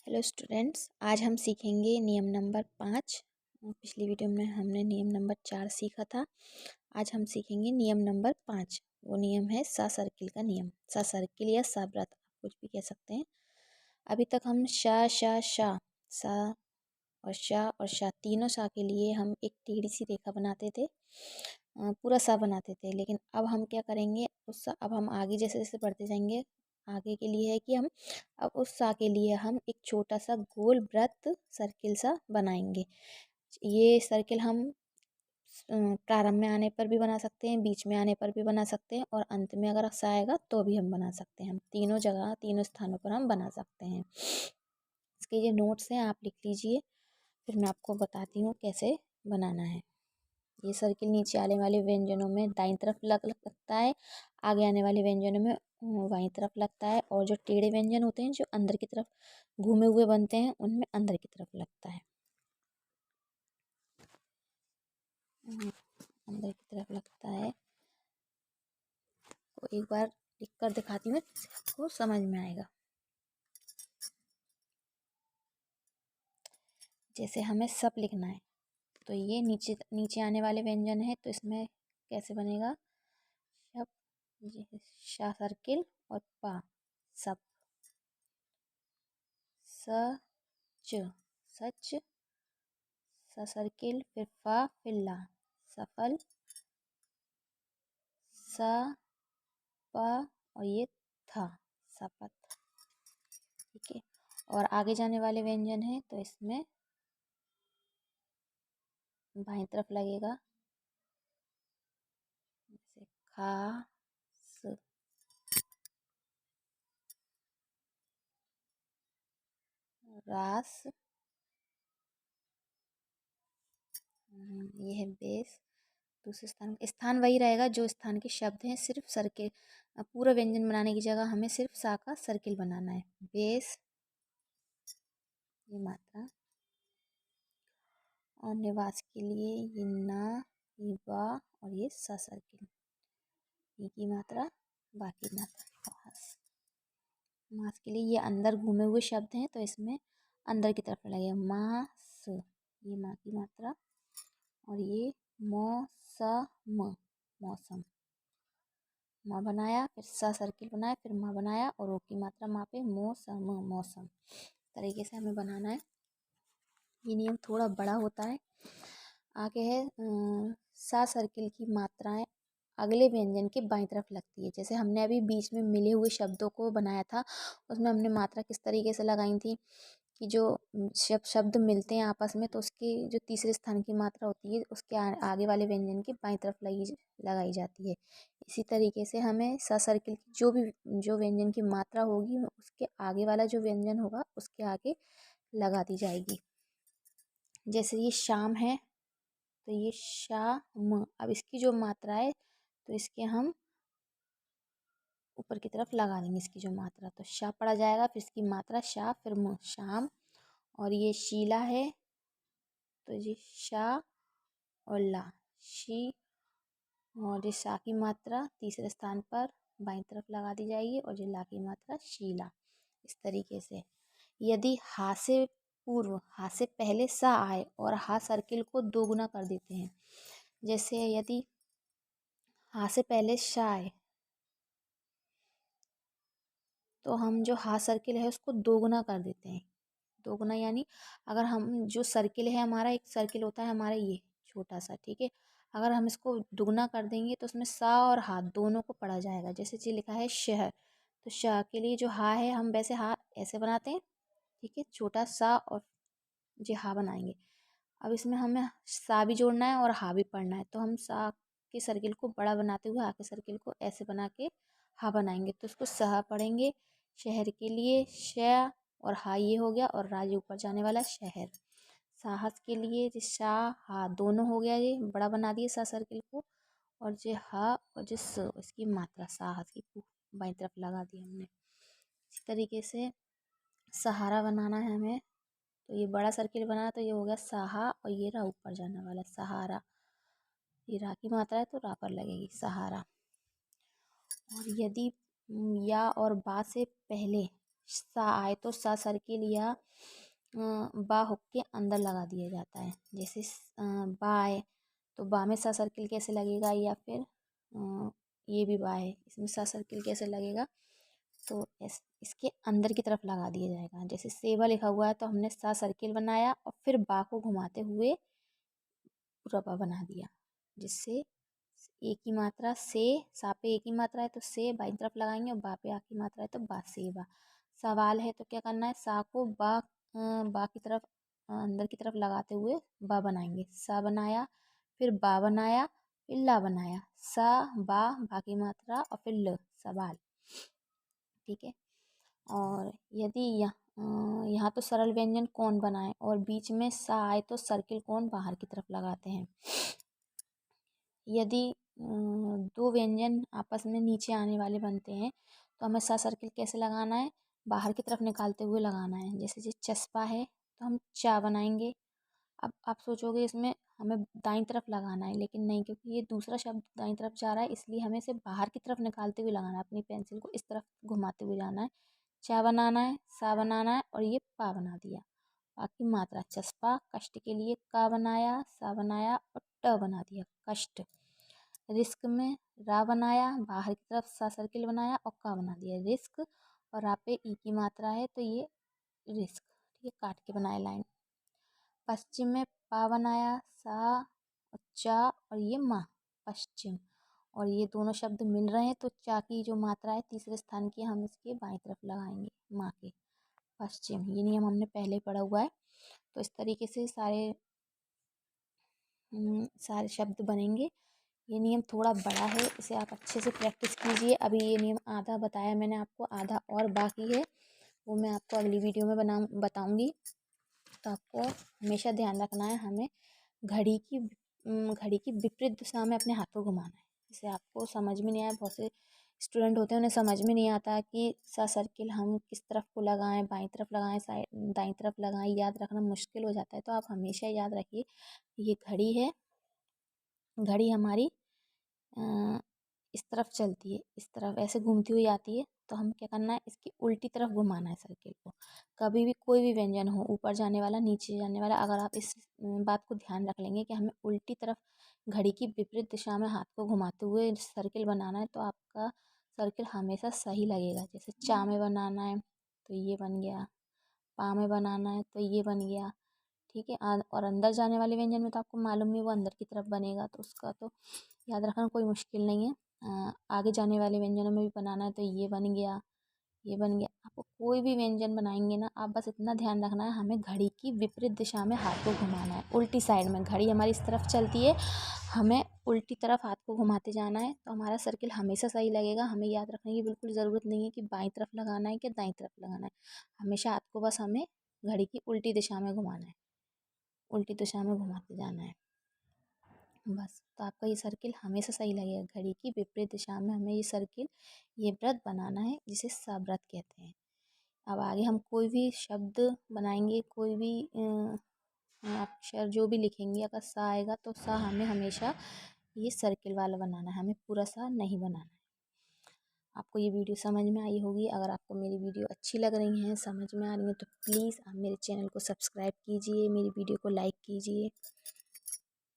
Hello students, आज हम सीखेंगे नियम नंबर 5। पिछली वीडियो में हमने नियम नंबर 4 सीखा था। आज हम सीखेंगे नियम नंबर 5। वो नियम है सा सर्किल का नियम। सा सर्किल या सा व्रत, आप कुछ भी कह सकते हैं। अभी तक हम सा और शा तीनों शा के लिए हम एक टेढ़ी सी रेखा बनाते थे, पूरा सा बनाते थे। लेकिन अब हम क्या करेंगे, अब हम आगे जैसे जैसे बढ़ते जाएंगे, आगे के लिए है कि हम अब उस सा के लिए हम एक छोटा सा गोल वृत्त सर्किल सा बनाएंगे। ये सर्किल हम प्रारंभ में आने पर भी बना सकते हैं, बीच में आने पर भी बना सकते हैं, और अंत में अगर सा आएगा तो भी हम बना सकते हैं। हम तीनों जगह, तीनों स्थानों पर हम बना सकते हैं। इसके ये नोट्स हैं, आप लिख लीजिए, फिर मैं आपको बताती हूँ कैसे बनाना है। ये सर्किल नीचे आने वाले व्यंजनों में दाईं तरफ लगता है, आगे आने वाले व्यंजनों में बाईं तरफ लगता है, और जो टेढ़े व्यंजन होते हैं जो अंदर की तरफ घूमे हुए बनते हैं उनमें अंदर की तरफ लगता है। अंदर की तरफ लगता है। तो एक बार लिख कर दिखाती हूँ, आपको समझ में आएगा। जैसे हमें सब लिखना है, तो ये नीचे नीचे आने वाले व्यंजन है, तो इसमें कैसे बनेगा? शप, शा सर्किल और पा सब, च सच, सा सर्किल, फिर फा, फिर ला सफल, सा पा, और ये था सपथ। ठीक है, और आगे जाने वाले व्यंजन है, तो इसमें बाईं तरफ लगेगा, जैसे खा, स, रास, ये है बेस। दूसरे स्थान वही रहेगा जो स्थान के शब्द हैं, सिर्फ सर्किल, पूरा व्यंजन बनाने की जगह हमें सिर्फ सा का सर्किल बनाना है। बेस, ये मात्रा, और निवास के लिए ये ना, ये बा, और ये सा सर्किल, ये की मात्रा, बाकी मात्रा। मास के लिए ये अंदर घूमे हुए शब्द हैं, तो इसमें अंदर की तरफ लगेगा मास, ये माँ की मात्रा, और ये मौसम, मौसम। माँ बनाया, फिर सा सर्किल बनाया, फिर माँ बनाया, और ओ की मात्रा माँ पे मौसम, मौसम। तरीके से हमें बनाना है। ये नियम थोड़ा बड़ा होता है। आगे है सा सर्किल की मात्राएं अगले व्यंजन के बाईं तरफ लगती है। जैसे हमने अभी बीच में मिले हुए शब्दों को बनाया था, उसमें हमने मात्रा किस तरीके से लगाई थी कि जो शब्द मिलते हैं आपस में, तो उसकी जो तीसरे स्थान की मात्रा होती है उसके आगे वाले व्यंजन की बाईं तरफ लगाई जाती है। इसी तरीके से हमें सा सर्किल की जो व्यंजन की मात्रा होगी उसके आगे वाला जो व्यंजन होगा उसके आगे लगा दी जाएगी। जैसे ये शाम है, तो ये शाम, अब इसकी जो मात्रा है तो इसके हम ऊपर की तरफ लगा देंगे, इसकी जो मात्रा, तो शा पड़ा जाएगा, फिर इसकी मात्रा शा, फिर म, शाम। और ये शीला है, तो ये शा और ला, शी, और ये शा की मात्रा तीसरे स्थान पर बाईं तरफ लगा दी जाएगी, और ये ला की मात्रा शीला। इस तरीके से यदि हा से पूर्व, हा से पहले सा आए और हा सर्किल को दोगुना कर देते हैं। जैसे यदि हा से पहले शा आए, तो हम जो हा सर्किल है उसको दोगुना कर देते हैं। दोगुना यानी अगर हम जो सर्किल है, हमारा एक सर्किल होता है हमारा ये छोटा सा, ठीक है, अगर हम इसको दुगना कर देंगे तो उसमें सा और हा दोनों को पढ़ा जाएगा। जैसे जी लिखा है शहर, तो शह के लिए जो हा है, हम वैसे हा ऐसे बनाते हैं, ठीक है, छोटा सा, और जी हा बनाएंगे। अब इसमें हमें सा भी जोड़ना है और हा भी पढ़ना है, तो हम सा के सर्किल को बड़ा बनाते हुए हा के सर्किल को ऐसे बना के हा बनाएंगे, तो उसको सहा पढ़ेंगे। शहर के लिए श और हा ये हो गया, और राज ऊपर जाने वाला शहर। साहस के लिए जो शाह हा दोनों हो गया, ये बड़ा बना दिए सा सर्किल को, और जो हा और जो स, इसकी मात्रा साहस की बाईं तरफ लगा दी हमने। इसी तरीके से सहारा बनाना है हमें, तो ये बड़ा सर्किल बना, तो ये हो गया सहा, और ये रहा ऊपर जाने वाला सहारा, ये रा की मात्रा है तो रा पर लगेगी सहारा। और यदि या और बा से पहले सा आए तो सा सर्किल या बा हुक के अंदर लगा दिया जाता है। जैसे बा है तो बा में सा सर्किल कैसे लगेगा, या फिर ये भी बा है, इसमें सा सर्किल कैसे लगेगा, तो इसके अंदर की तरफ लगा दिया जाएगा। जैसे सेवा लिखा हुआ है तो हमने सा सर्किल बनाया और फिर बा को घुमाते हुए पूरा बा बना दिया, जिससे एक ही मात्रा से, सा पे एक ही मात्रा है तो से बाई तरफ लगाएंगे और बा पे आखिरी मात्रा है तो बा से बा। सवाल है तो क्या करना है, सा को बा की तरफ अंदर की तरफ लगाते हुए बा बनाएंगे। सा बनाया, फिर बा बनाया, फिर ला बनाया, सा बा की मात्रा और फिर ल, सवाल। ठीक है। और यदि यहाँ तो सरल व्यंजन कौन बनाए और बीच में सा आए तो सर्किल कौन बाहर की तरफ लगाते हैं। यदि दो व्यंजन आपस में नीचे आने वाले बनते हैं तो हमें सा सर्किल कैसे लगाना है, बाहर की तरफ निकालते हुए लगाना है। जैसे जो चस्पा है तो हम चा बनाएंगे। अब आप सोचोगे इसमें हमें दाईं तरफ लगाना है, लेकिन नहीं, क्योंकि ये दूसरा शब्द दाईं तरफ जा रहा है, इसलिए हमें इसे बाहर की तरफ निकालते हुए लगाना है। अपनी पेंसिल को इस तरफ घुमाते हुए जाना है। चा बनाना है, सा बनाना है और ये पा बना दिया। बाकी मात्रा चस्पा, कष्ट के लिए का बनाया, सा बनाया और ट बना दिया, कष्ट। रिस्क में रा बनाया, बाहर की तरफ सा सर्किल बनाया और का बना दिया, रिस्क। और रा पे ई की मात्रा है तो ये रिस्क। ठीक है, काट के बनाए लाइन। पश्चिम में पा बनाया, सा और चा और ये माँ, पश्चिम। और ये दोनों शब्द मिल रहे हैं तो चा की जो मात्रा है तीसरे स्थान की, हम इसके बाईं तरफ लगाएंगे, माँ के, पश्चिम। ये नियम हमने पहले पढ़ा हुआ है। तो इस तरीके से सारे शब्द बनेंगे। ये नियम थोड़ा बड़ा है, इसे आप अच्छे से प्रैक्टिस कीजिए। अभी ये नियम आधा बताया मैंने आपको, आधा और बाकी है, वो मैं आपको अगली वीडियो में बताऊंगी। तो आपको हमेशा ध्यान रखना है, हमें घड़ी की विपरीत दिशा में अपने हाथ को घुमाना है। जैसे आपको समझ में नहीं आया, बहुत से स्टूडेंट होते हैं उन्हें समझ में नहीं आता कि सा सर्किल हम किस तरफ को लगाएं, बाईं तरफ लगाएं, साइड दाईं तरफ लगाएं, याद रखना मुश्किल हो जाता है। तो आप हमेशा याद रखिए, ये घड़ी है, घड़ी हमारी इस तरफ चलती है, इस तरफ ऐसे घूमती हुई आती है, तो हम क्या करना है, इसकी उल्टी तरफ घुमाना है सर्किल को। कभी भी कोई भी व्यंजन हो, ऊपर जाने वाला नीचे जाने वाला, अगर आप इस बात को ध्यान रख लेंगे कि हमें उल्टी तरफ घड़ी की विपरीत दिशा में हाथ को घुमाते हुए सर्किल बनाना है, तो आपका सर्किल हमेशा सही लगेगा। जैसे चा में बनाना है तो ये बन गया, पा में बनाना है तो ये बन गया। ठीक है। और अंदर जाने वाले व्यंजन में तो आपको मालूम ही, वो अंदर की तरफ बनेगा, तो उसका तो याद रखना कोई मुश्किल नहीं है। आगे जाने वाले व्यंजनों में भी बनाना है तो ये बन गया, ये बन गया। आपको कोई भी व्यंजन बनाएंगे ना, आप बस इतना ध्यान रखना है, हमें घड़ी की विपरीत दिशा में हाथ को घुमाना है, उल्टी साइड में। घड़ी हमारी इस तरफ चलती है, हमें उल्टी तरफ हाथ को घुमाते जाना है, तो हमारा सर्किल हमेशा सही लगेगा। हमें याद रखने की बिल्कुल ज़रूरत नहीं है कि बाईं तरफ लगाना है कि दाईं तरफ लगाना है। हमेशा हाथ को बस हमें घड़ी की उल्टी दिशा में घुमाना है, उल्टी दिशा में घुमाते जाना है बस। तो आपका ये सर्किल हमेशा सही लगेगा। घड़ी की विपरीत दिशा में हमें ये सर्किल, ये वृत्त बनाना है, जिसे सवृत्त कहते हैं। अब आगे हम कोई भी शब्द बनाएंगे, कोई भी अक्षर जो भी लिखेंगे, अगर सा आएगा तो सा हमें हमेशा ये सर्किल वाला बनाना है, हमें पूरा सा नहीं बनाना है। आपको ये वीडियो समझ में आई होगी। अगर आपको मेरी वीडियो अच्छी लग रही है, समझ में आ रही है, तो प्लीज़ आप मेरे चैनल को सब्सक्राइब कीजिए, मेरी वीडियो को लाइक कीजिए।